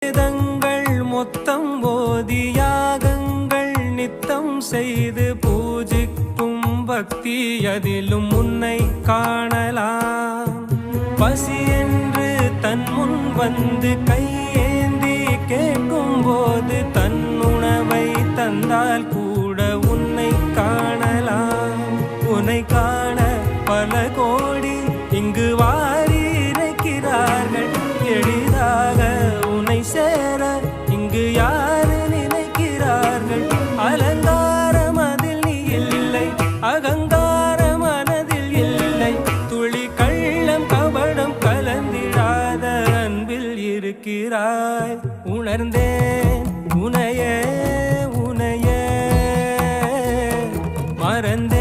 வேதங்கள் மொத்தம் ஓதி யாகங்கள் நித்தம் செய்து பூஜிக்கும் பக்தி அதிலும் உன்னை காணலாம். பசி என்று தன் முன் வந்து கையேந்தி கேட்கும் போது தன் உணவை தந்தால் கூட உன்னை காணலாம். உன்னை காண பல கோடி இங்கு வாரி இறைக்கிறார்கள். எளிதாக உன்னை சேர இங்கு யாரு நினைக்கிறார்கள். அலங்காரம் அதில் நீ இல்லை, அகங்கார மனதில் இல்லை. துளி கள்ளம் கபடம் கலந்திடாத அன்பில் இருக்கிறாய். உணர்ந்தேன் உனையே உனையே மறந்தேன்.